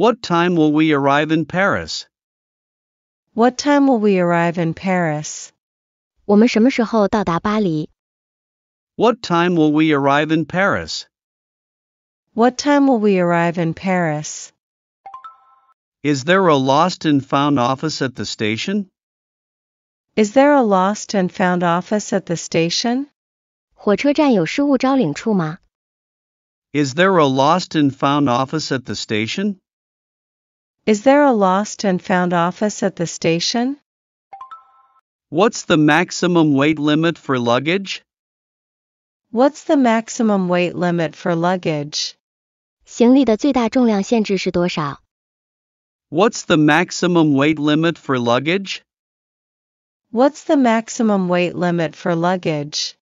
What time will we arrive in Paris? What time will we arrive in Paris? 我们什么时候到达巴黎？ What time will we arrive in Paris? What time will we arrive in Paris? Is there a lost and found office at the station? Is there a lost and found office at the station? 火车站有失物招领处吗？ Is there a lost and found office at the station? Is there a lost and found office at the station? What's the maximum weight limit for luggage? What's the maximum weight limit for luggage? 行李的最大重量限制是多少？ What's the maximum weight limit for luggage? What's the maximum weight limit for luggage?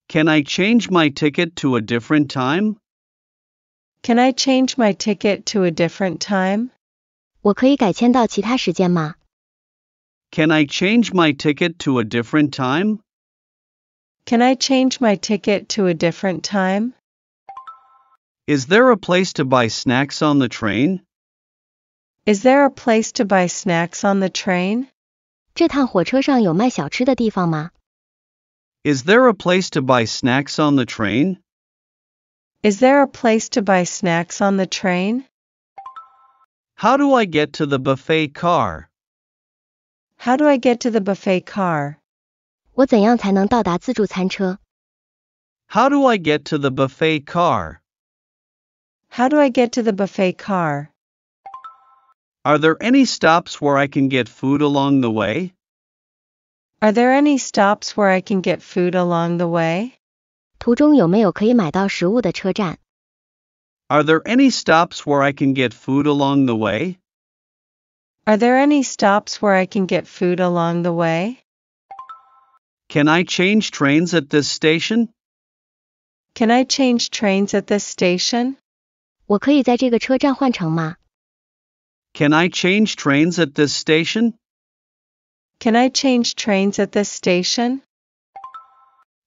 Can I change my ticket to a different time? Can I change my ticket to a different time? 我可以改签到其他时间吗？ Can I change my ticket to a different time? Can I change my ticket to a different time? Is there a place to buy snacks on the train? Is there a place to buy snacks on the train? 这趟火车上有卖小吃的地方吗？ Is there a place to buy snacks on the train? Is there a place to buy snacks on the train? How do I get to the buffet car? How do I get to the buffet car? 我怎样才能到达自助餐车？ How do I get to the buffet car? How do I get to the buffet car? Are there any stops where I can get food along the way? Are there any stops where I can get food along the way? 途中有没有可以买到食物的车站？ Are there any stops where I can get food along the way? Are there any stops where I can get food along the way? Can I change trains at this station? Can I change trains at this station? 我可以在这个车站换乘吗？ Can I change trains at this station? Can I change trains at this station?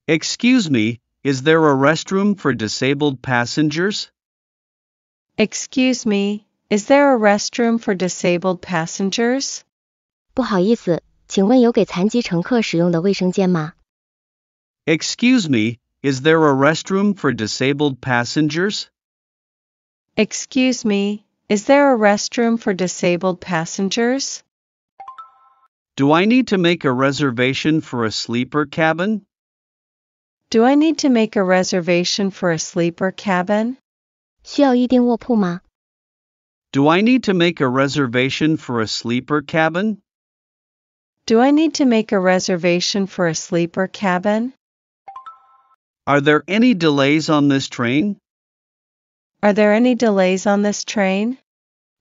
Excuse me, is there a restroom for disabled passengers? Excuse me, is there a restroom for disabled passengers? 不好意思，请问有给残疾乘客使用的卫生间吗？ Excuse me, is there a restroom for disabled passengers? Excuse me, is there a restroom for disabled passengers? Do I need to make a reservation for a sleeper cabin? Do I need to make a reservation for a sleeper cabin? 需要预订卧铺吗？ Do I need to make a reservation for a sleeper cabin? Do I need to make a reservation for a sleeper cabin? Are there any delays on this train? Are there any delays on this train?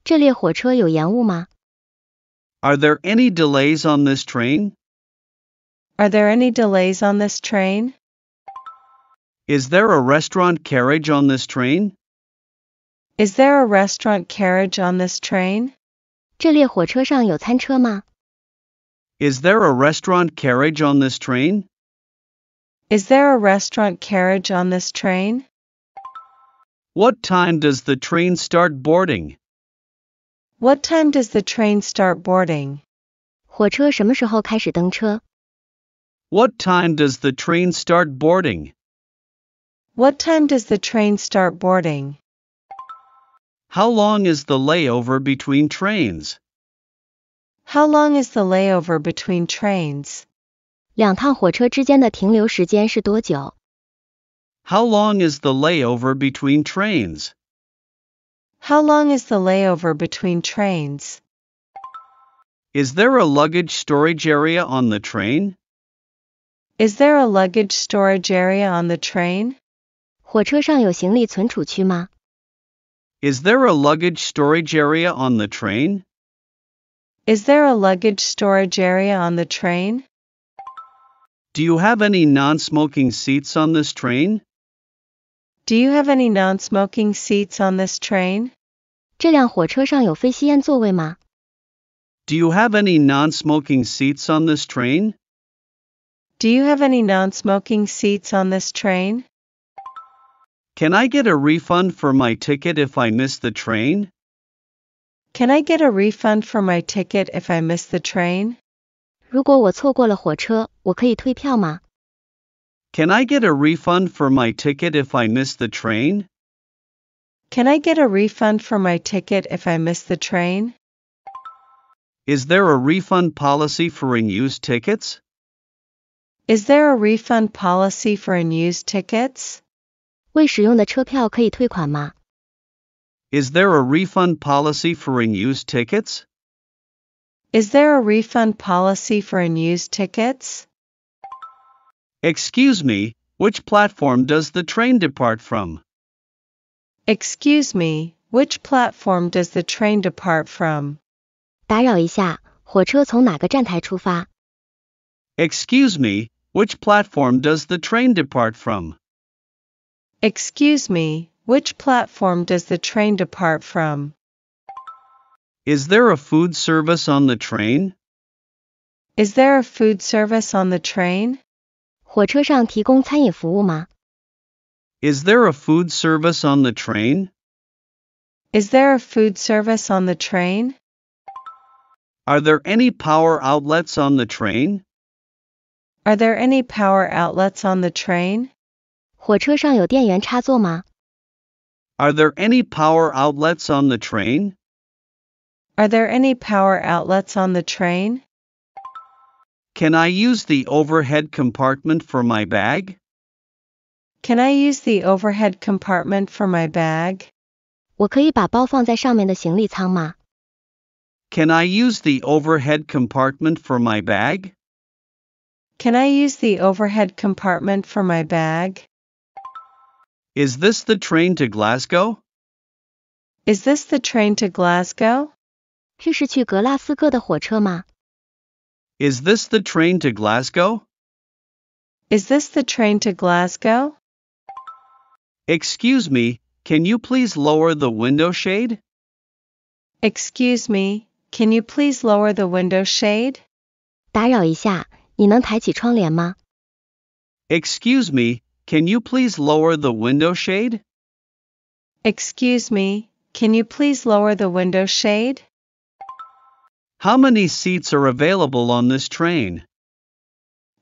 这列火车有延误吗？ Are there any delays on this train? Are there any delays on this train? Is there a restaurant carriage on this train? Is there a restaurant carriage on this train? 这列火车上有餐车吗？ Is there a restaurant carriage on this train? Is there a restaurant carriage on this train? What time does the train start boarding? What time does the train start boarding? 火车什么时候开始登车？ What time does the train start boarding? What time does the train start boarding? How long is the layover between trains? How long is the layover between trains? 两趟火车之间的停留时间是多久？ How long is the layover between trains? How long is the layover between trains? Is there a luggage storage area on the train? Is there a luggage storage area on the train? 火车上有行李存储区吗？ Is there a luggage storage area on the train? Is there a luggage storage area on the train? Do you have any non-smoking seats on this train? Do you have any non-smoking seats on this train? 这辆火车上有非吸烟座位吗？ Do you have any non-smoking seats on this train? Do you have any non-smoking seats on this train? Can I get a refund for my ticket if I miss the train? Can I get a refund for my ticket if I miss the train? 如果我错过了火车，我可以退票吗？ Can I get a refund for my ticket if I miss the train? Can I get a refund for my ticket if I miss the train? Is there a refund policy for unused tickets? Is there a refund policy for unused tickets? 未使用的车票可以退款吗？ Is there a refund policy for unused tickets? Is there a refund policy for unused tickets? Excuse me, which platform does the train depart from? Excuse me, which platform does the train depart from? 打扰一下，火车从哪个站台出发？ Excuse me, which platform does the train depart from? Excuse me, which platform does the train depart from? Is there a food service on the train? Is there a food service on the train? 火车上提供餐饮服务吗？ Is there a food service on the train? Is there a food service on the train? Are there any power outlets on the train? Are there any power outlets on the train? 火车上有电源插座吗？ Are there any power outlets on the train? Are there any power outlets on the train? Can I use the overhead compartment for my bag? Can I use the overhead compartment for my bag? 我可以把包放在上面的行李舱吗？ Can I use the overhead compartment for my bag? Can I use the overhead compartment for my bag? Is this the train to Glasgow? Is this the train to Glasgow? 这是去格拉斯哥的火车吗？ Is this the train to Glasgow? Is this the train to Glasgow? Excuse me, can you please lower the window shade? Excuse me, can you please lower the window shade? 打扰一下，你能抬起窗帘吗？ Excuse me, can you please lower the window shade? Excuse me, can you please lower the window shade? How many seats are available on this train?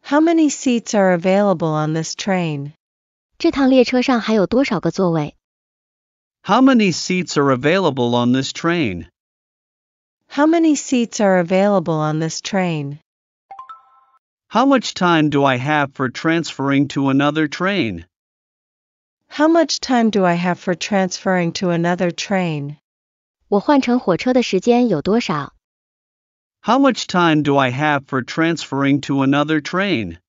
How many seats are available on this train? 这趟列车上还有多少个座位？ How many seats are available on this train? How many seats are available on this train? How much time do I have for transferring to another train? How much time do I have for transferring to another train? 我换乘火车的时间有多少？ How much time do I have for transferring to another train?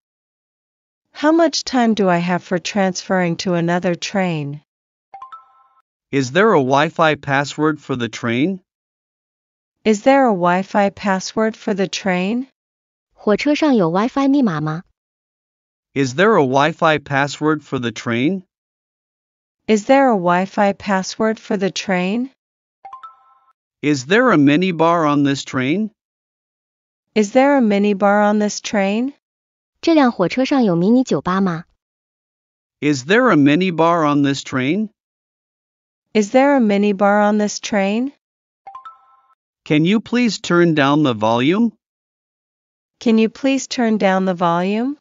How much time do I have for transferring to another train? Is there a Wi-Fi password for the train? Is there a Wi-Fi password for the train? 火车上有 WiFi 密码吗？ Is there a Wi-Fi password for the train? Is there a Wi-Fi password for the train? Is there a minibar on this train? Is there a minibar on this train? 这辆火车上有迷你酒吧吗？ Is there a minibar on this train? Is there a minibar on this train? Can you please turn down the volume? Can you please turn down the volume?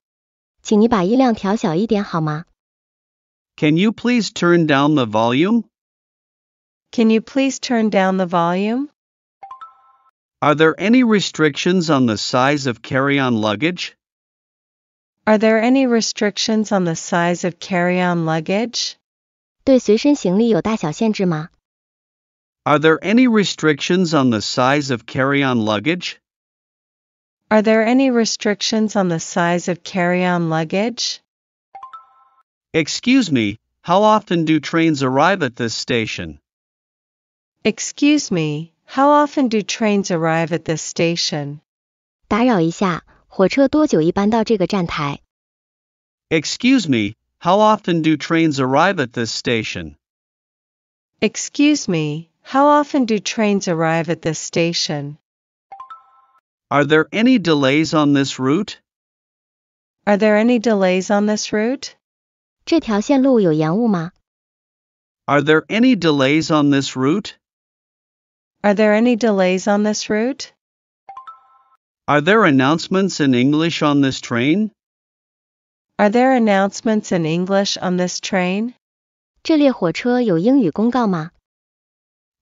请你把音量调小一点好吗？ Can you please turn down the volume? Can you please turn down the volume? Are there any restrictions on the size of carry-on luggage? Are there any restrictions on the size of carry-on luggage? 对随身行李有大小限制吗？ Are there any restrictions on the size of carry-on luggage? Are there any restrictions on the size of carry-on luggage? Excuse me, how often do trains arrive at this station? Excuse me, how often do trains arrive at this station? 打扰一下，火车多久一般到这个站台？ Excuse me, how often do trains arrive at this station? Excuse me, how often do trains arrive at this station? Are there any delays on this route? Are there any delays on this route? 这条线路有延误吗？ Are there any delays on this route? Are there any delays on this route? Are there announcements in English on this train? Are there announcements in English on this train? 这列火车有英语公告吗？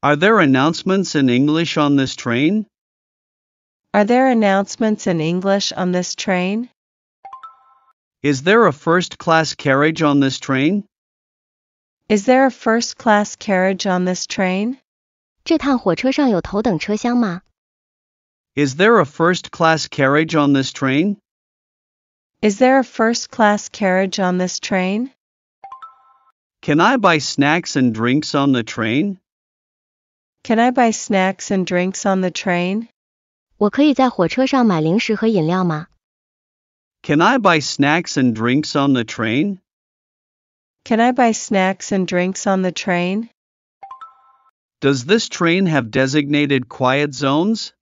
Are there announcements in English on this train? Are there announcements in English on this train? Is there a first-class carriage on this train? Is there a first-class carriage on this train? 这趟火车上有头等车厢吗？ Is there a first-class carriage on this train? Is there a first-class carriage on this train? Can I buy snacks and drinks on the train? Can I buy snacks and drinks on the train? 我可以在火车上买零食和饮料吗？ Can I buy snacks and drinks on the train? Can I buy snacks and drinks on the train? Does this train have designated quiet zones?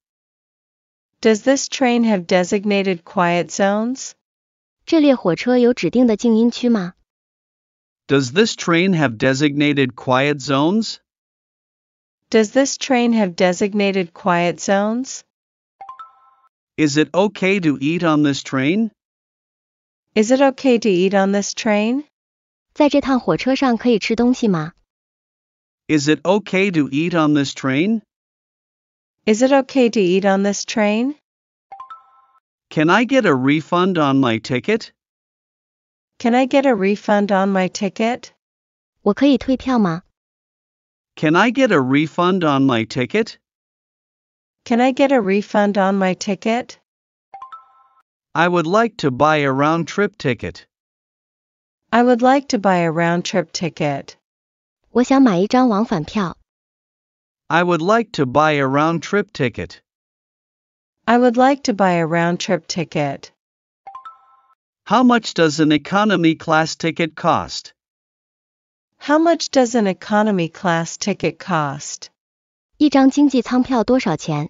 Does this train have designated quiet zones? 这列火车有指定的静音区吗？ Does this train have designated quiet zones? Does this train have designated quiet zones? Is it okay to eat on this train? Is it okay to eat on this train? 在这趟火车上可以吃东西吗？ Is it okay to eat on this train? Is it okay to eat on this train? Can I get a refund on my ticket? Can I get a refund on my ticket? 我可以退票吗？ Can I get a refund on my ticket? Can I get a refund on my ticket? I would like to buy a round-trip ticket. I would like to buy a round-trip ticket. 我想买一张往返票。 I would like to buy a round-trip ticket. I would like to buy a round-trip ticket. How much does an economy class ticket cost? How much does an economy class ticket cost? 一张经济舱票多少钱？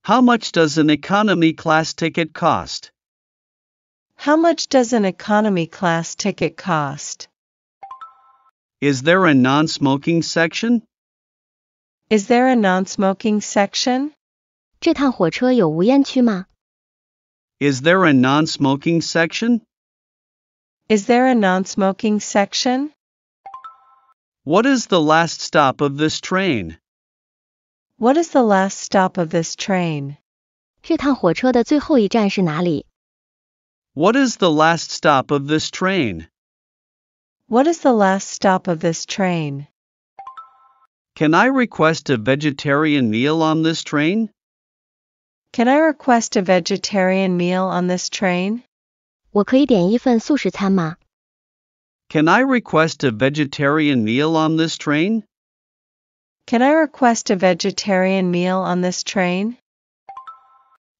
How much does an economy class ticket cost? How much does an economy class ticket cost? Is there a non-smoking section? Is there a non-smoking section? 这趟火车有无烟区吗？ Is there a non-smoking section? Is there a non-smoking section? What is the last stop of this train? What is the last stop of this train? 这趟火车的最后一站是哪里？ What is the last stop of this train? What is the last stop of this train? Can I request a vegetarian meal on this train? Can I request a vegetarian meal on this train? 我可以点一份素食餐吗？ Can I request a vegetarian meal on this train? Can I request a vegetarian meal on this train?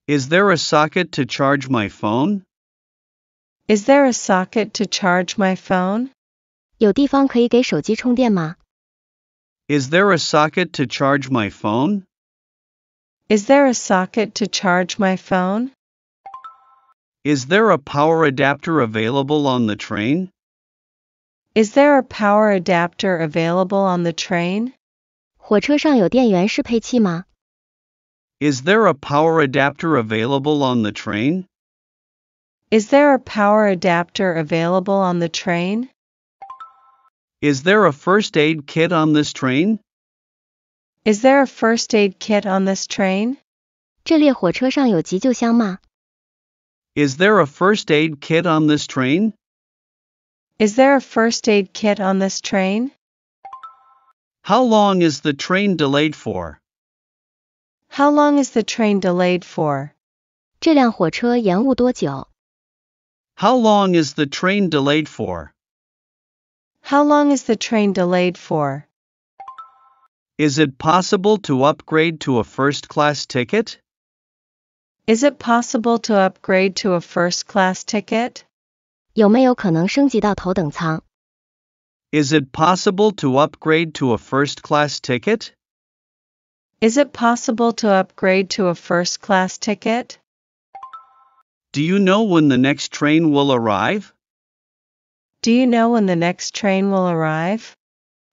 Is there a socket to charge my phone? Is there a socket to charge my phone? 有地方可以给手机充电吗？ Is there a socket to charge my phone? Is there a socket to charge my phone? Is there a power adapter available on the train? Is there a power adapter available on the train? 火车上有电源适配器吗？ Is there a power adapter available on the train? Is there a power adapter available on the train? Is there a first aid kit on this train? Is there a first aid kit on this train? 这列火车上有急救箱吗？ Is there a first aid kit on this train? Is there a first aid kit on this train? How long is the train delayed for? How long is the train delayed for? 这辆火车延误多久？ How long is the train delayed for? How long is the train delayed for? Is it possible to upgrade to a first-class ticket? Is it possible to upgrade to a first-class ticket? 有没有可能升级到头等舱？ Is it possible to upgrade to a first-class ticket? Is it possible to upgrade to a first-class ticket? Do you know when the next train will arrive? Do you know when the next train will arrive?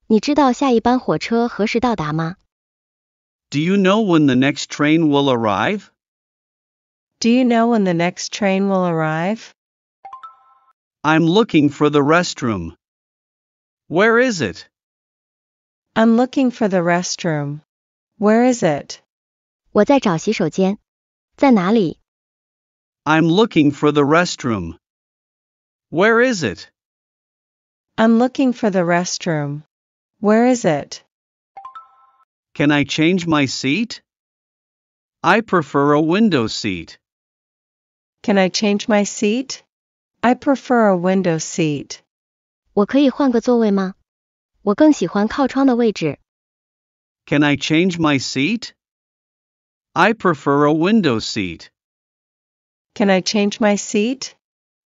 你知道下一班火车何时到达吗？ Do you know when the next train will arrive? Do you know when the next train will arrive? I'm looking for the restroom. Where is it? I'm looking for the restroom. Where is it? 我在找洗手间。在哪里？ I'm looking for the restroom. Where is it? I'm looking for the restroom. Where is it? Can I change my seat? I prefer a window seat. Can I change my seat? I prefer a window seat. 我可以换个座位吗？我更喜欢靠窗的位置。Can I change my seat? I prefer a window seat. Can I change my seat?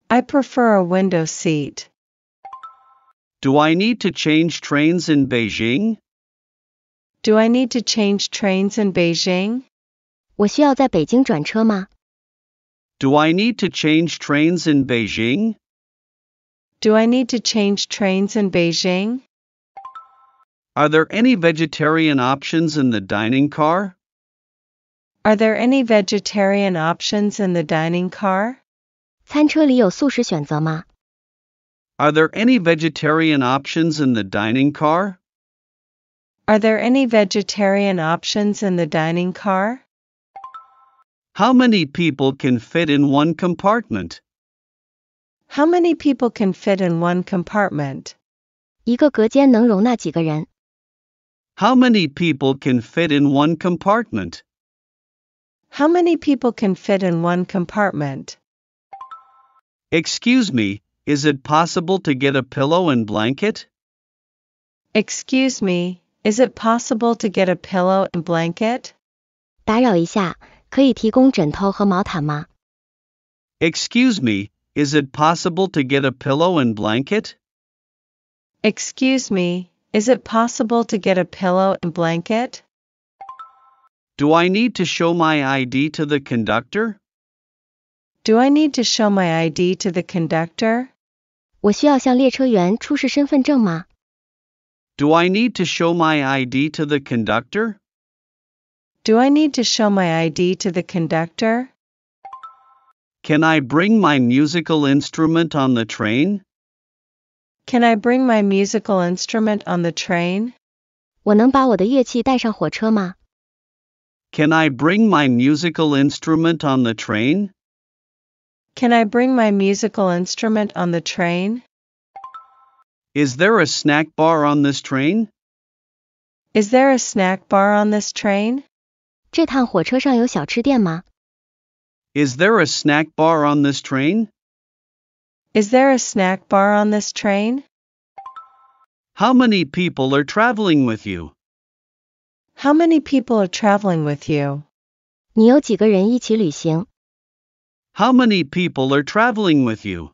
I prefer a window seat. Do I need to change trains in Beijing? Do I need to change trains in Beijing? 我需要在北京转车吗？ Do I need to change trains in Beijing? Do I need to change trains in Beijing? Are there any vegetarian options in the dining car? Are there any vegetarian options in the dining car? 餐车里有素食选择吗？ Are there any vegetarian options in the dining car? Are there any vegetarian options in the dining car? How many people can fit in one compartment? How many people can fit in one compartment? 一个隔间能容纳几个人？ How many people can fit in one compartment? How many people can fit in one compartment? Excuse me, is it possible to get a pillow and blanket? Excuse me, is it possible to get a pillow and blanket? 打扰一下，可以提供枕头和毛毯吗？ Excuse me, is it possible to get a pillow and blanket? Excuse me, is it possible to get a pillow and blanket? Do I need to show my ID to the conductor? Do I need to show my ID to the conductor? 我需要向列车员出示身份证吗？ Do I need to show my ID to the conductor? Do I need to show my ID to the conductor? Can I bring my musical instrument on the train? Can I bring my musical instrument on the train? 我能把我的乐器带上火车吗？ Can I bring my musical instrument on the train? Can I bring my musical instrument on the train? Is there a snack bar on this train? Is there a snack bar on this train? 这趟火车上有小吃店吗？ Is there a snack bar on this train? Is there a snack bar on this train? How many people are traveling with you? How many people are traveling with you? 你有几个人一起旅行？ How many people are traveling with you?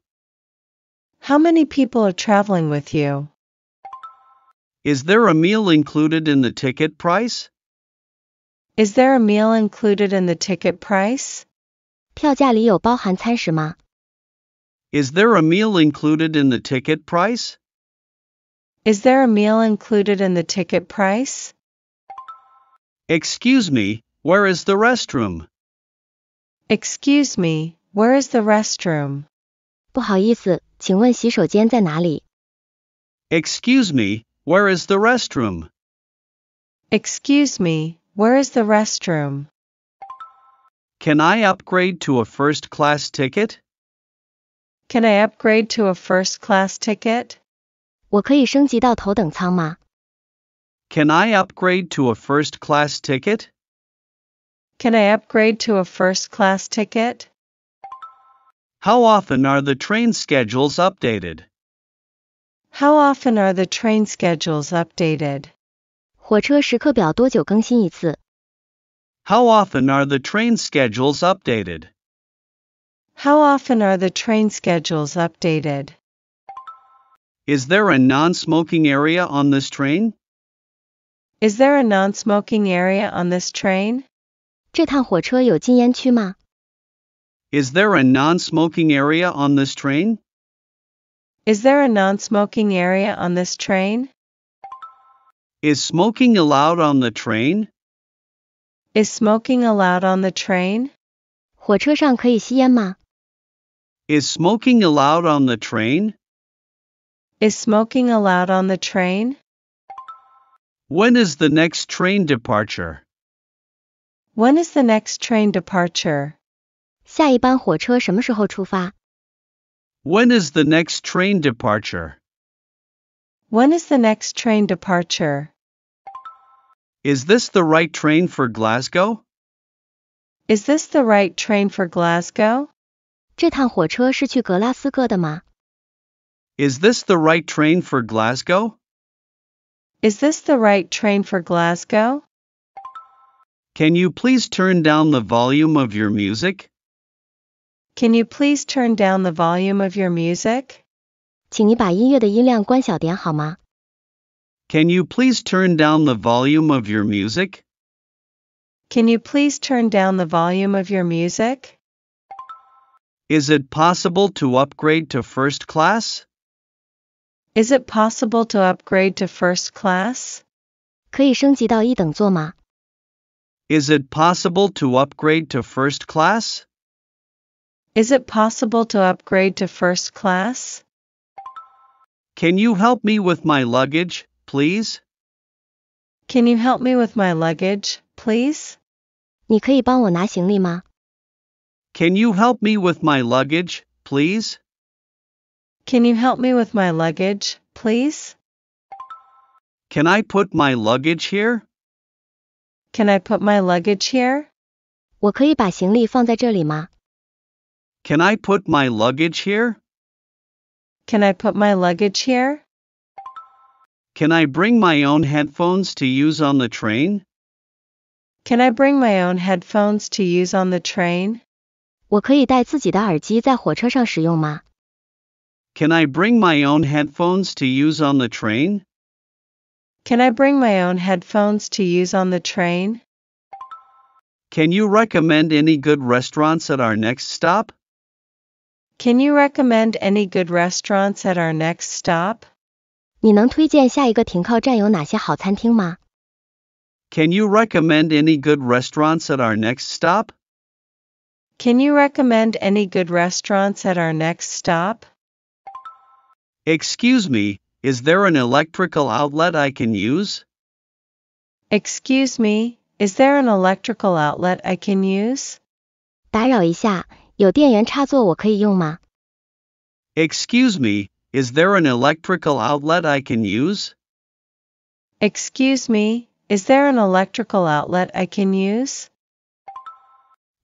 How many people are traveling with you? Is there a meal included in the ticket price? Is there a meal included in the ticket price? 票价里有包含餐食吗？ Is there a meal included in the ticket price? Is there a meal included in the ticket price? Excuse me, where is the restroom? Excuse me, where is the restroom? 不好意思，请问洗手间在哪里？ Excuse me, where is the restroom? Excuse me, where is the restroom? Can I upgrade to a first-class ticket? Can I upgrade to a first-class ticket? 我可以升级到头等舱吗？ Can I upgrade to a first-class ticket? Can I upgrade to a first-class ticket? How often are the train schedules updated? How often are the train schedules updated? 火车时刻表多久更新一次？ How often are the train schedules updated? How often are the train schedules updated? Is there a non-smoking area on this train? Is there a non-smoking area on this train? 这趟火车有禁烟区吗？ Is there a non-smoking area on this train? Is there a non-smoking area on this train? Is smoking allowed on the train? Is smoking allowed on the train? 火车上可以吸烟吗？ Is smoking allowed on the train? Is smoking allowed on the train? When is the next train departure? When is the next train departure? 下一班火车什么时候出发？ When is the next train departure? When is the next train departure? Is this the right train for Glasgow? Is this the right train for Glasgow? 这趟火车是去格拉斯哥的吗？ Is this the right train for Glasgow? Is this the right train for Glasgow? Can you please turn down the volume of your music? Can you please turn down the volume of your music? 请你把音乐的音量关小点好吗？ Can you please turn down the volume of your music? Can you please turn down the volume of your music? Is it possible to upgrade to first class? Is it possible to upgrade to first class? 可以升级到一等座吗？ Is it possible to upgrade to first class? Is it possible to upgrade to first class? Can you help me with my luggage, please? Can you help me with my luggage, please? 你可以帮我拿行李吗？ Can you help me with my luggage, please? Can you help me with my luggage, please? Can I put my luggage here? Can I put my luggage here? 我可以把行李放在这里吗？ Can I put my luggage here? Can I put my luggage here? Can I bring my own headphones to use on the train? Can I bring my own headphones to use on the train? 我可以带自己的耳机在火车上使用吗？ Can I bring my own headphones to use on the train? Can I bring my own headphones to use on the train? Can you recommend any good restaurants at our next stop? Can you recommend any good restaurants at our next stop? 你能推荐下一个停靠站有哪些好餐厅吗？ Can you recommend any good restaurants at our next stop? Can you recommend any good restaurants at our next stop? Excuse me, is there an electrical outlet I can use? Excuse me, is there an electrical outlet I can use? 打扰一下，有电源插座我可以用吗？ Excuse me, is there an electrical outlet I can use? Excuse me, is there an electrical outlet I can use?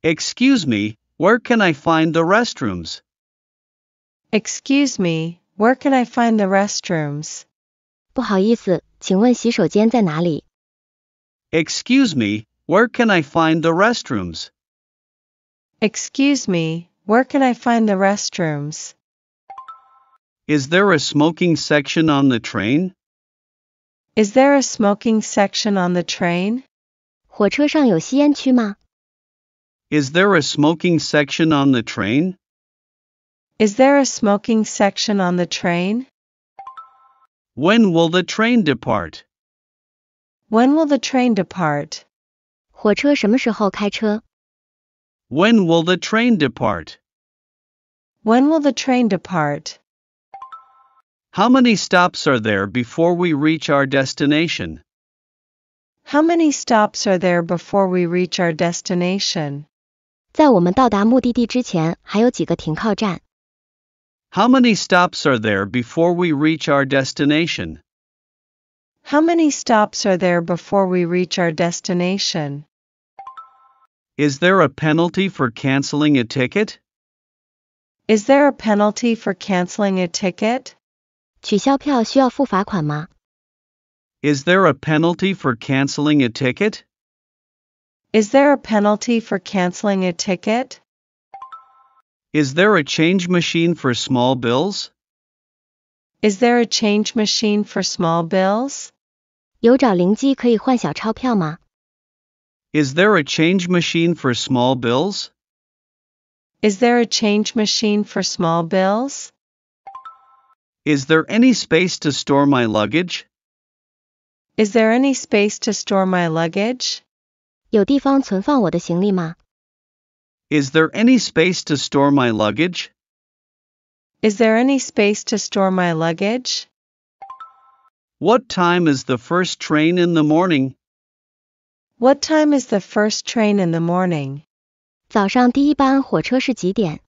Excuse me, where can I find the restrooms? Excuse me, where can I find the restrooms? 不好意思，请问洗手间在哪里？ Excuse me, where can I find the restrooms? Excuse me, where can I find the restrooms? Is there a smoking section on the train? Is there a smoking section on the train? 火车上有吸烟区吗？ Is there a smoking section on the train? Is there a smoking section on the train? When will the train depart? When will the train depart? 火车什么时候开车？ When will the train depart? When will the train depart? How many stops are there before we reach our destination? How many stops are there before we reach our destination? 在我们到达目的地之前，还有几个停靠站。 How many stops are there before we reach our destination? How many stops are there before we reach our destination? Is there a penalty for canceling a ticket? Is there a penalty for canceling a ticket? 取消票需要付罚款吗？ Is there a penalty for canceling a ticket? Is there a penalty for canceling a ticket? Is there a change machine for small bills? Is there a change machine for small bills? 有找零机可以换小钞票吗？ Is there a change machine for small bills? Is there a change machine for small bills? Is there any space to store my luggage? Is there any space to store my luggage? 有地方存放我的行李吗？ Is there any space to store my luggage? Is there any space to store my luggage? What time is the first train in the morning? What time is the first train in the morning? 早上第一班火车是几点？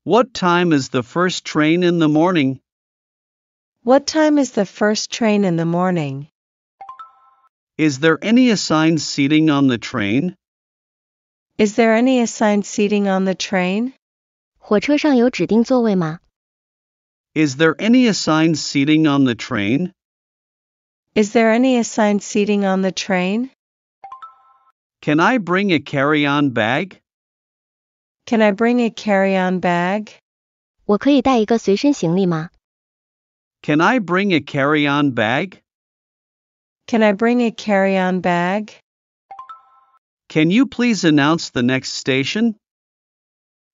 What time is the first train in the morning? What time is the first train in the morning? Is there any assigned seating on the train? Is there any assigned seating on the train? 火车上有指定座位吗？ Is there any assigned seating on the train? Is there any assigned seating on the train? Can I bring a carry-on bag? Can I bring a carry-on bag? 我可以带一个随身行李吗？ Can I bring a carry-on bag? Can I bring a carry-on bag? Can you please announce the next station?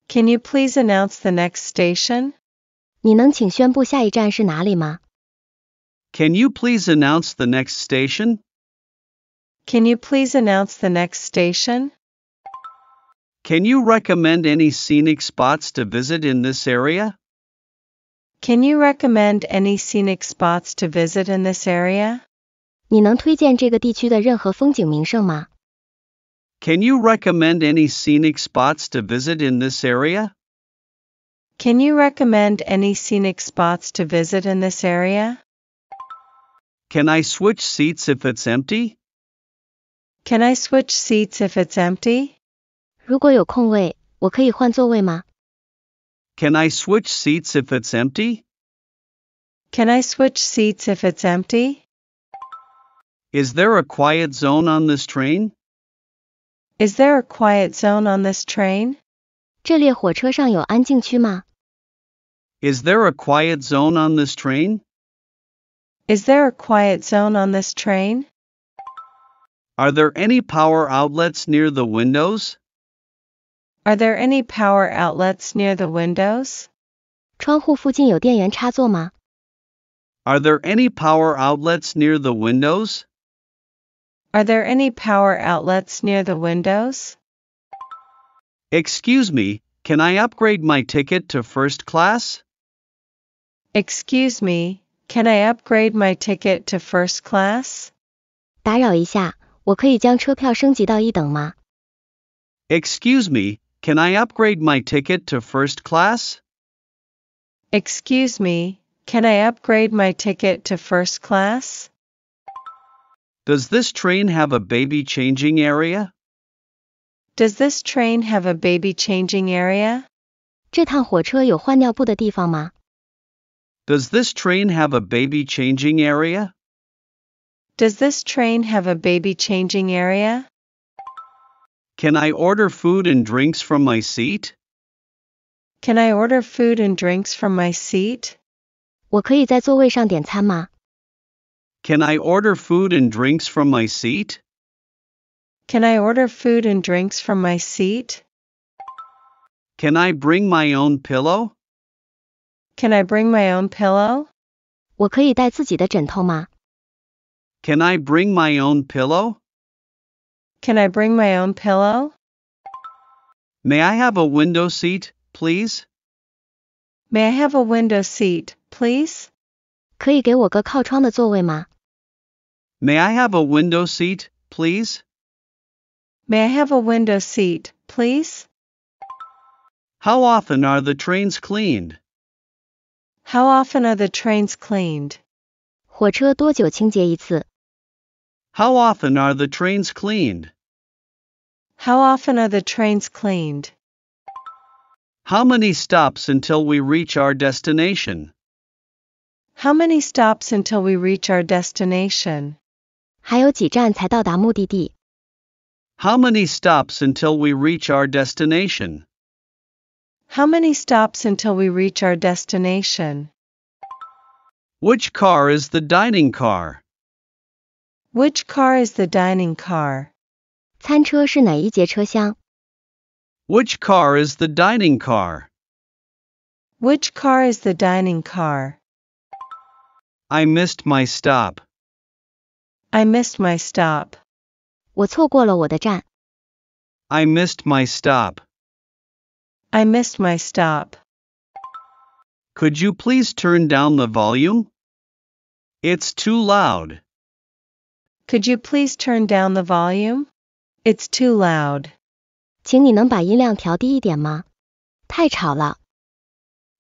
Can you please announce the next station? 你能请宣布下一站是哪里吗？ Can you please announce the next station? Can you please announce the next station? Can you recommend any scenic spots to visit in this area? Can you recommend any scenic spots to visit in this area? 你能推荐这个地区的任何风景名胜吗？ Can you recommend any scenic spots to visit in this area? Can you recommend any scenic spots to visit in this area? Can I switch seats if it's empty? Can I switch seats if it's empty? 如果有空位，我可以换座位吗？ Can I switch seats if it's empty? Can I switch seats if it's empty? Is there a quiet zone on this train? Is there a quiet zone on this train? 这列火车上有安静区吗？ Is there a quiet zone on this train? Is there a quiet zone on this train? Are there any power outlets near the windows? Are there any power outlets near the windows? 窗户附近有电源插座吗？ Are there any power outlets near the windows? Are there any power outlets near the windows? Excuse me, can I upgrade my ticket to first class? Excuse me, can I upgrade my ticket to first class? 打扰一下，我可以将车票升级到一等吗？ Excuse me, can I upgrade my ticket to first class? Excuse me, can I upgrade my ticket to first class? Does this train have a baby changing area? Does this train have a baby changing area? 这趟火车有换尿布的地方吗？ Does this train have a baby changing area? Does this train have a baby changing area? Can I order food and drinks from my seat? Can I order food and drinks from my seat? 我可以在座位上点餐吗？ Can I order food and drinks from my seat? Can I order food and drinks from my seat? Can I bring my own pillow? Can I bring my own pillow? 我可以带自己的枕头吗？ Can I bring my own pillow? Can I bring my own pillow? May I have a window seat, please? May I have a window seat, please? 可以给我个靠窗的座位吗？ May I have a window seat, please? May I have a window seat, please? How often are the trains cleaned? How often are the trains cleaned? 火车多久清洁一次？ How often are the trains cleaned? How often are the trains cleaned? How many stops until we reach our destination? How many stops until we reach our destination? 还有几站才到达目的地？ How many stops until we reach our destination? How many stops until we reach our destination? Which car is the dining car? Which car is the dining car? 餐车是哪一节车厢？ Which car is the dining car? Which car is the dining car? I missed my stop. I missed my stop. 我错过了我的站。I missed my stop. I missed my stop. Could you please turn down the volume? It's too loud. Could you please turn down the volume? It's too loud. 请你能把音量调低一点吗？太吵了。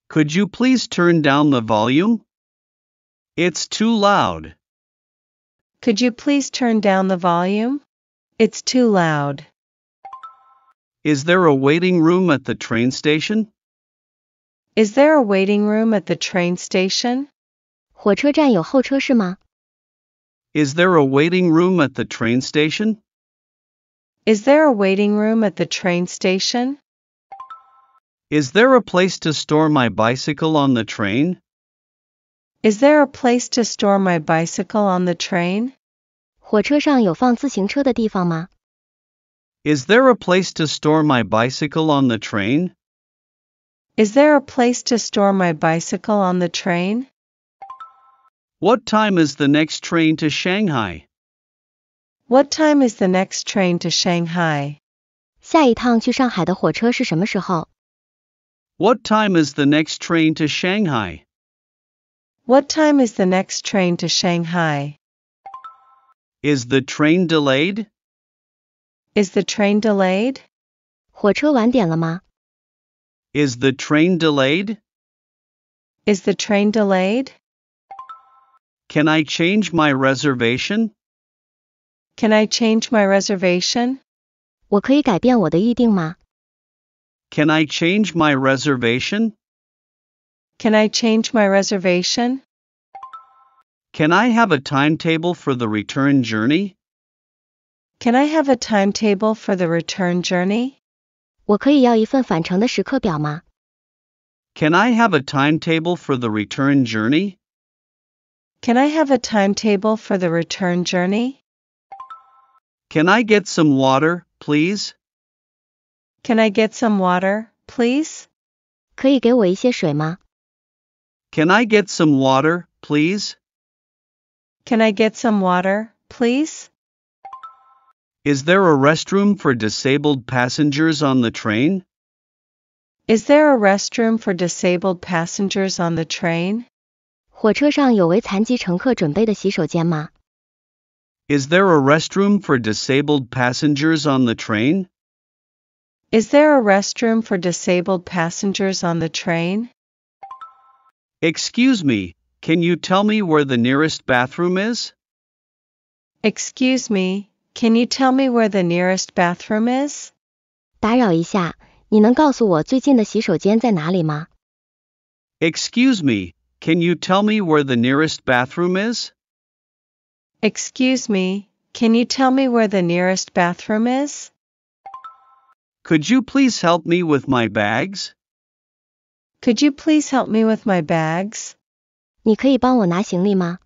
Could you please turn down the volume? It's too loud. Could you please turn down the volume? It's too loud. Is there a waiting room at the train station? Is there a waiting room at the train station? 火车站有候车室吗？ Is there a waiting room at the train station? Is there a waiting room at the train station? Is there a place to store my bicycle on the train? Is there a place to store my bicycle on the train? 火车上有放自行车的地方吗？ Is there a place to store my bicycle on the train? Is there a place to store my bicycle on the train? What time is the next train to Shanghai? What time is the next train to Shanghai? 下一趟去上海的火车是什么时候？ What time is the next train to Shanghai? What time is the next train to Shanghai? Is the train delayed? Is the train delayed? 火车晚点了吗？ Is the train delayed? Is the train delayed? Can I change my reservation? Can I change my reservation? 我可以改变我的预定吗？ Can I change my reservation? Can I change my reservation? Can I have a timetable for the return journey? Can I have a timetable for the return journey? 我可以要一份返程的时刻表吗？ Can I have a timetable for the return journey? Can I have a timetable for the return journey? Can I get some water, please? Can I get some water, please? 可以给我一些水吗？ Can I get some water, please? Can I get some water, please? Is there a restroom for disabled passengers on the train? Is there a restroom for disabled passengers on the train? 火车上有为残疾乘客准备的洗手间吗？ Is there a restroom for disabled passengers on the train? Is there a restroom for disabled passengers on the train? Excuse me, can you tell me where the nearest bathroom is? Excuse me, can you tell me where the nearest bathroom is? 打扰一下，你能告诉我最近的洗手间在哪里吗？ Excuse me, can you tell me where the nearest bathroom is? Excuse me, can you tell me where the nearest bathroom is? Could you please help me with my bags? Could you please help me with my bags? 你可以帮我拿行李吗？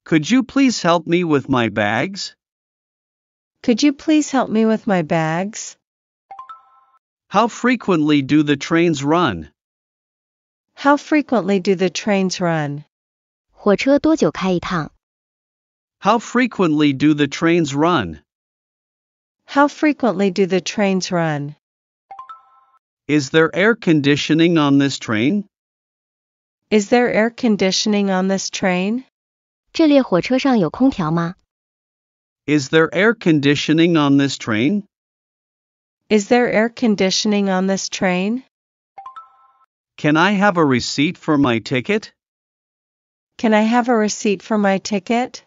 Could you please help me with my bags? Could you please help me with my bags? How frequently do the trains run? How frequently do the trains run? 火车多久开一趟？ How frequently do the trains run? How frequently do the trains run? Is there air conditioning on this train? Is there air conditioning on this train? 这列火车上有空调吗？ Is there air conditioning on this train? Is there air conditioning on this train? Can I have a receipt for my ticket? Can I have a receipt for my ticket?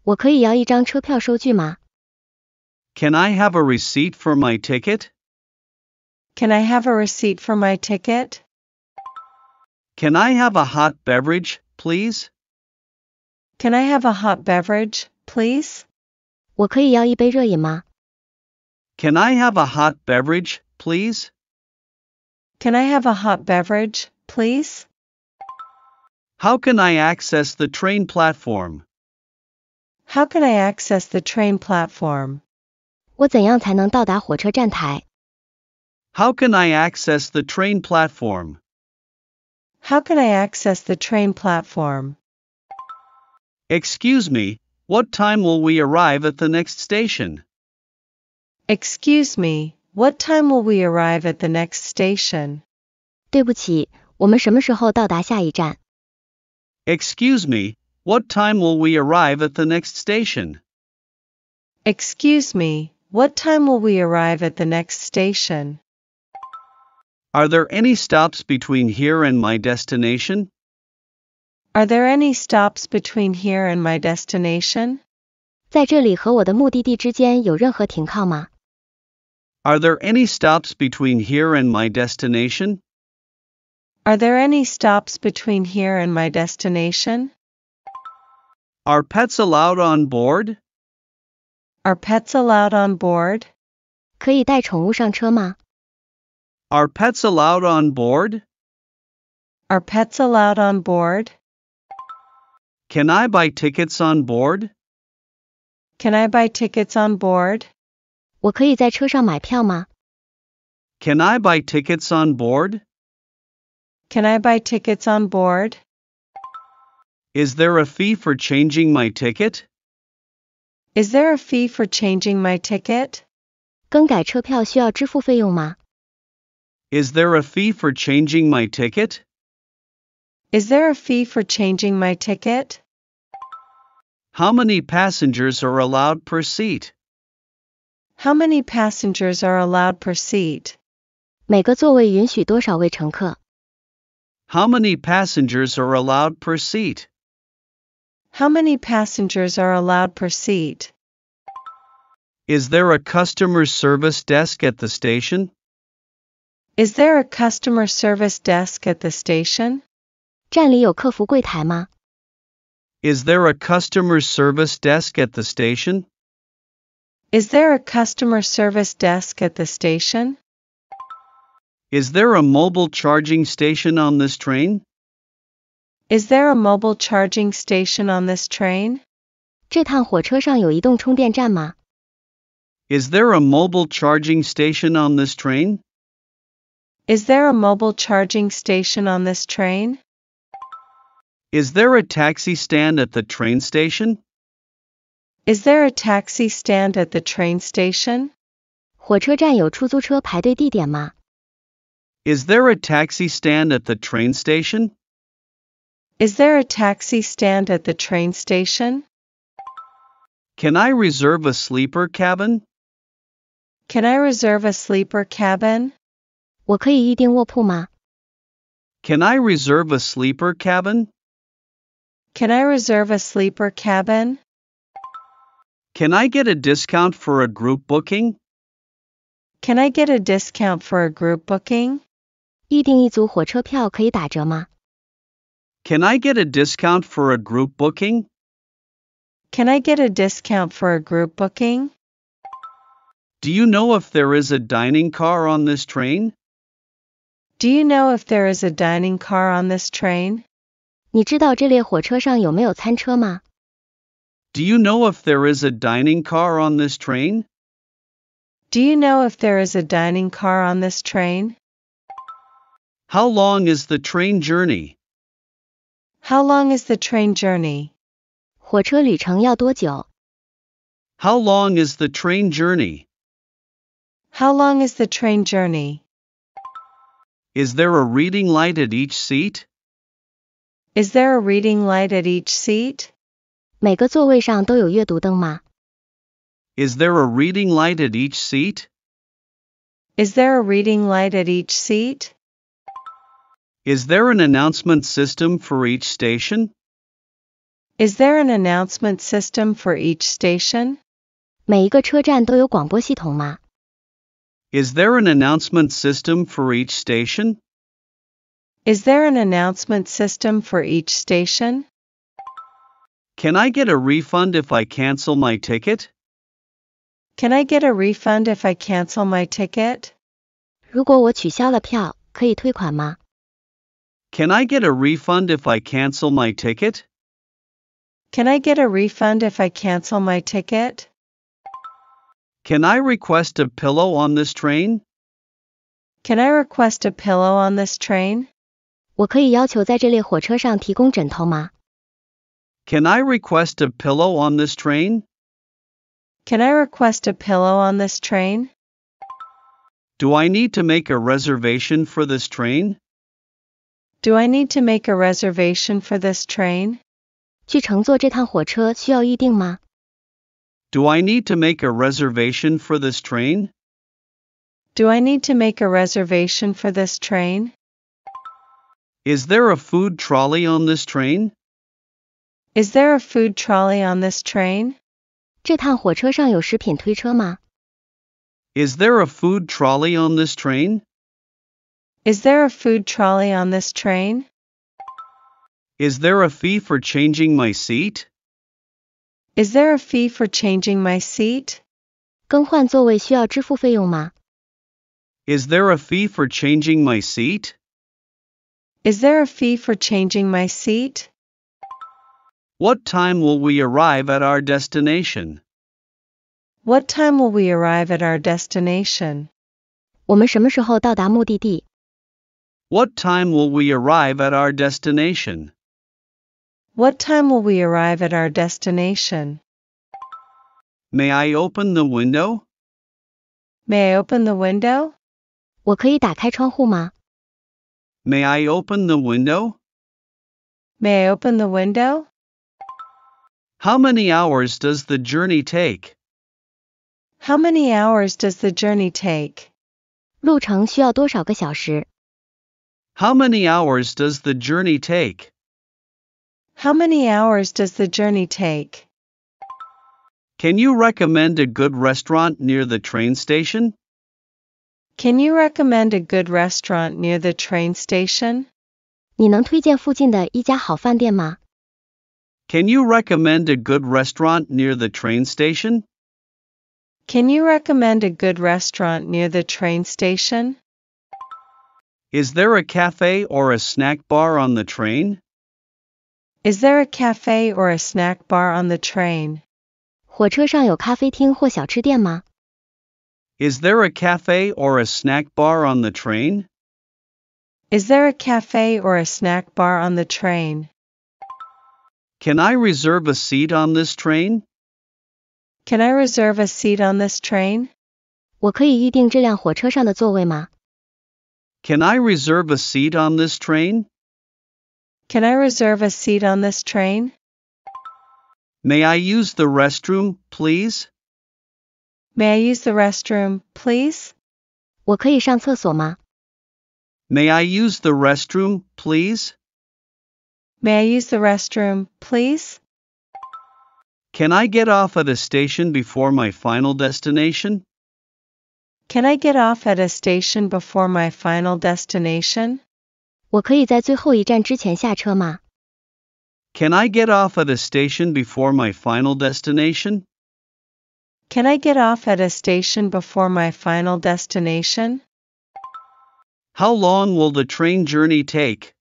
我可以要一张车票收据吗？ Can I have a receipt for my ticket? Can I have a receipt for my ticket? Can I have a hot beverage, please? Can I have a hot beverage, please? 我可以要一杯热饮吗？ Can I have a hot beverage, please? Can I have a hot beverage, please? How can I access the train platform? How can I access the train platform? 我怎样才能到达火车站台？ How can I access the train platform? How can I access the train platform? Excuse me, what time will we arrive at the next station? Excuse me, what time will we arrive at the next station? 对不起，我们什么时候到达下一站？ Excuse me, what time will we arrive at the next station? Excuse me, what time will we arrive at the next station? Are there any stops between here and my destination? Are there any stops between here and my destination? 在这里和我的目的地之间有任何停靠吗？ Are there any stops between here and my destination? Are there any stops between here and my destination? Are pets allowed on board? Are pets allowed on board? 可以带宠物上车吗？ Are pets allowed on board? Are pets allowed on board? Can I buy tickets on board? Can I buy tickets on board? 我可以在车上买票吗？ Can I buy tickets on board? Can I buy tickets on board? Is there a fee for changing my ticket? Is there a fee for changing my ticket? 更改车票需要支付费用吗？ Is there a fee for changing my ticket? Is there a fee for changing my ticket? How many passengers are allowed per seat? How many passengers are allowed per seat? 每个座位允许多少位乘客？ How many passengers are allowed per seat? How many passengers are allowed per seat? Is there a customer service desk at the station? Is there a customer service desk at the station? 站里有客服柜台吗？ Is there a customer service desk at the station? Is there a customer service desk at the station? Is there a mobile charging station on this train? Is there a mobile charging station on this train? 这趟火车上有移动充电站吗？ Is there a mobile charging station on this train? Is there a mobile charging station on this train? Is there a taxi stand at the train station? Is there a taxi stand at the train station? 火车站有出租车排队地点吗？ Is there a taxi stand at the train station? Is there a taxi stand at the train station? Can I reserve a sleeper cabin? Can I reserve a sleeper cabin? 我可以预订卧铺吗？ Can I reserve a sleeper cabin? Can I reserve a sleeper cabin? Can I get a discount for a group booking? Can I get a discount for a group booking? 预订一组火车票可以打折吗？ Can I get a discount for a group booking? Can I get a discount for a group booking? Do you know if there is a dining car on this train? Do you know if there is a dining car on this train? 你知道这列火车上有没有餐车吗？ Do you know if there is a dining car on this train? Do you know if there is a dining car on this train? How long is the train journey? How long is the train journey? 火车旅程要多久？ How long is the train journey? How long is the train journey? Is there a reading light at each seat? Is there a reading light at each seat? 每个座位上都有阅读灯吗？ Is there a reading light at each seat? Is there a reading light at each seat? Is there an announcement system for each station? Is there an announcement system for each station? 每一个车站都有广播系统吗？ Is there an announcement system for each station? Is there an announcement system for each station? Can I get a refund if I cancel my ticket? Can I get a refund if I cancel my ticket? 如果我取消了票，可以退款吗？ Can I get a refund if I cancel my ticket? Can I get a refund if I cancel my ticket? Can I request a pillow on this train? Can I request a pillow on this train? 我可以要求在这列火车上提供枕头吗？ Can I request a pillow on this train? Can I request a pillow on this train? Do I need to make a reservation for this train? Do I need to make a reservation for this train? 去乘坐这趟火车需要预定吗？ Do I need to make a reservation for this train? Do I need to make a reservation for this train? Is there a food trolley on this train? Is there a food trolley on this train? 这趟火车上有食品推车吗？ Is there a food trolley on this train? Is there a food trolley on this train? Is there a fee for changing my seat? Is there a fee for changing my seat? 更换座位需要支付费用吗？ Is there a fee for changing my seat? Is there a fee for changing my seat? What time will we arrive at our destination? What time will we arrive at our destination? 我们什么时候到达目的地？ What time will we arrive at our destination? What time will we arrive at our destination? May I open the window? May I open the window? 我可以打开窗户吗？ May I open the window? May I open the window? How many hours does the journey take? How many hours does the journey take? 路程需要多少个小时？ How many hours does the journey take? How many hours does the journey take? Can you recommend a good restaurant near the train station? Can you recommend a good restaurant near the train station? 你能推荐附近的一家好饭店吗？ Can you recommend a good restaurant near the train station? Can you recommend a good restaurant near the train station? Is there a cafe or a snack bar on the train? Is there a cafe or a snack bar on the train? 火车上有咖啡厅或小吃店吗？ Is there a cafe or a snack bar on the train? Is there a cafe or a snack bar on the train? Can I reserve a seat on this train? Can I reserve a seat on this train? 我可以预定这辆火车上的座位吗？ Can I reserve a seat on this train? Can I reserve a seat on this train? May I use the restroom, please? May I use the restroom, please? 我可以上厕所吗？ May I use the restroom, please? May I use the restroom, please? Can I get off at a station before my final destination? Can I get off at a station before my final destination? 我可以在最后一站之前下车吗？ Can I get off at a station before my final destination? Can I get off at a station before my final destination? How long will the train journey take?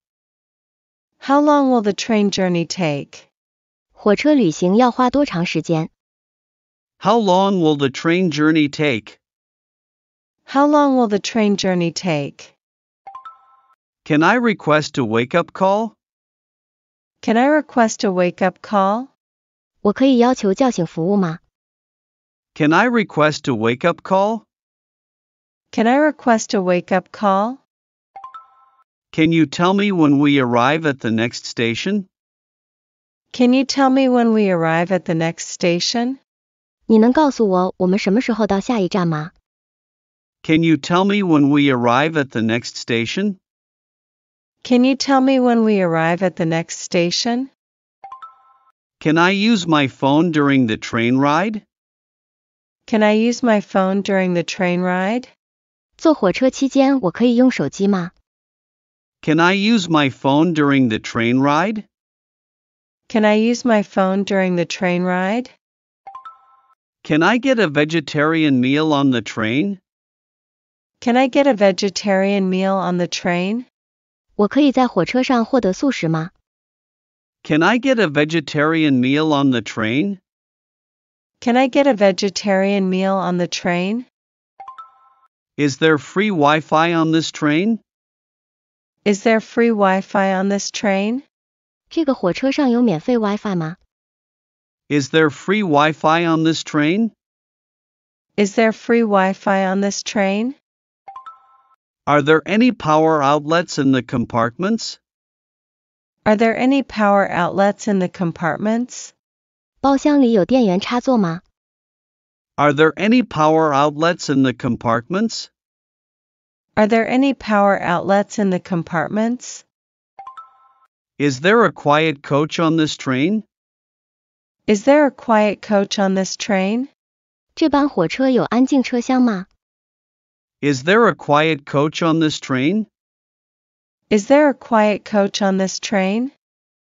How long will the train journey take? 火车旅行要花多长时间？ How long will the train journey take? How long will the train journey take? Can I request a wake-up call? Can I request a wake-up call? 我可以要求叫醒服务吗？ Can I request a wake-up call? Can I request a wake-up call? Can you tell me when we arrive at the next station? Can you tell me when we arrive at the next station? 你能告诉我我们什么时候到下一站吗？ Can you tell me when we arrive at the next station? Can you tell me when we arrive at the next station? Can I use my phone during the train ride? Can I use my phone during the train ride? 坐火车期间我可以用手机吗？ Can I use my phone during the train ride? Can I use my phone during the train ride? Can I get a vegetarian meal on the train? Can I get a vegetarian meal on the train? 我可以在火车上获得素食吗？ Can I get a vegetarian meal on the train? Can I get a vegetarian meal on the train? Is there free Wi-Fi on this train? Is there free Wi-Fi on this train? 这个火车上有免费 Wi-Fi 吗？ Is there free Wi-Fi on this train? Is there free Wi-Fi on this train? Are there any power outlets in the compartments? Are there any power outlets in the compartments? 包厢里有电源插座吗？ Are there any power outlets in the compartments? Are there any power outlets in the compartments? Is there a quiet coach on this train? Is there a quiet coach on this train? 这班火车有安静车厢吗？ Is there a quiet coach on this train? Is there a quiet coach on this train?